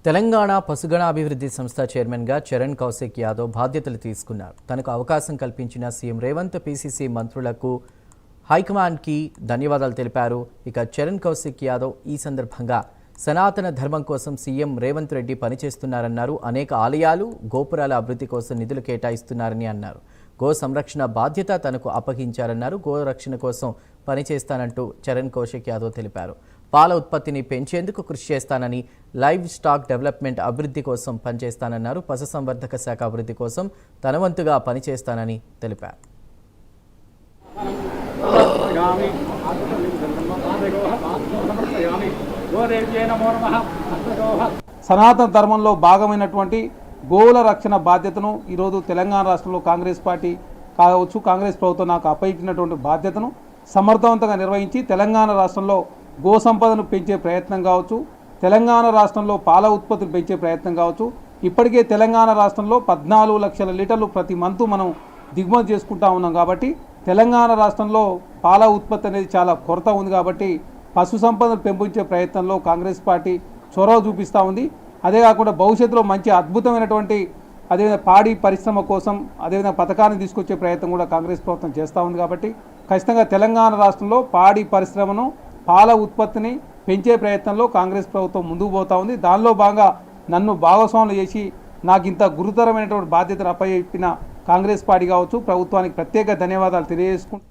తెలంగాణ పశుగణాభివృద్ధి సంస్థ చైర్మన్గా చరణ్ కౌశిక్ యాదవ్ బాధ్యతలు తీసుకున్నారు. తనకు అవకాశం కల్పించిన సీఎం రేవంత్, పీసీసీ మంత్రులకు, హైకమాండ్కి ధన్యవాదాలు తెలిపారు. ఇక చరణ్ కౌశిక్ యాదవ్ ఈ సందర్భంగా సనాతన ధర్మం కోసం సీఎం రేవంత్ రెడ్డి పనిచేస్తున్నారన్నారు. అనేక ఆలయాలు, గోపురాల అభివృద్ధి కోసం నిధులు కేటాయిస్తున్నారని అన్నారు. గో సంరక్షణ బాధ్యత తనకు అప్పగించారన్నారు. గో రక్షణ కోసం పనిచేస్తానంటూ చరణ్ కౌశిక్ యాదవ్ తెలిపారు. పాల ఉత్పత్తిని పెంచేందుకు కృషి చేస్తానని, లైవ్ స్టాక్ డెవలప్మెంట్ అభివృద్ధి కోసం పనిచేస్తానన్నారు. పశుసంవర్ధక శాఖ అభివృద్ధి కోసం తన వంతుగా పనిచేస్తానని తెలిపారు. సనాతన ధర్మంలో భాగమైనటువంటి గోవుల రక్షణ బాధ్యతను ఈరోజు తెలంగాణ రాష్ట్రంలో కాంగ్రెస్ పార్టీ కావచ్చు, కాంగ్రెస్ ప్రభుత్వం నాకు అప్పగించినటువంటి బాధ్యతను సమర్థవంతంగా నిర్వహించి తెలంగాణ రాష్ట్రంలో గో సంపదను పెంచే ప్రయత్నం కావచ్చు, తెలంగాణ రాష్ట్రంలో పాల ఉత్పత్తులు పెంచే ప్రయత్నం కావచ్చు. ఇప్పటికే తెలంగాణ రాష్ట్రంలో 14 లక్షల లీటర్లు ప్రతి మంతు మనం దిగుమతి చేసుకుంటా ఉన్నాం. కాబట్టి తెలంగాణ రాష్ట్రంలో పాల ఉత్పత్తి అనేది చాలా కొరత ఉంది. కాబట్టి పశు సంపదను పెంపొందించే ప్రయత్నంలో కాంగ్రెస్ పార్టీ చొరవ చూపిస్తూ ఉంది. అదే కాకుండా భవిష్యత్తులో మంచి అద్భుతమైనటువంటి అదేవిధంగా పాడి పరిశ్రమ కోసం అదేవిధంగా పథకాన్ని తీసుకొచ్చే ప్రయత్నం కూడా కాంగ్రెస్ ప్రభుత్వం చేస్తూ ఉంది. కాబట్టి ఖచ్చితంగా తెలంగాణ రాష్ట్రంలో పాడి పరిశ్రమను, పాల ఉత్పత్తిని పెంచే ప్రయత్నంలో కాంగ్రెస్ ప్రభుత్వం ముందుకు పోతూ ఉంది. దానిలో భాగంగా నన్ను భాగస్వాములు చేసి నాకు ఇంత గురుతరమైనటువంటి బాధ్యతను అప్పచెప్పిన కాంగ్రెస్ పార్టీ కావచ్చు, ప్రభుత్వానికి ప్రత్యేక ధన్యవాదాలు తెలియజేసుకుంటూ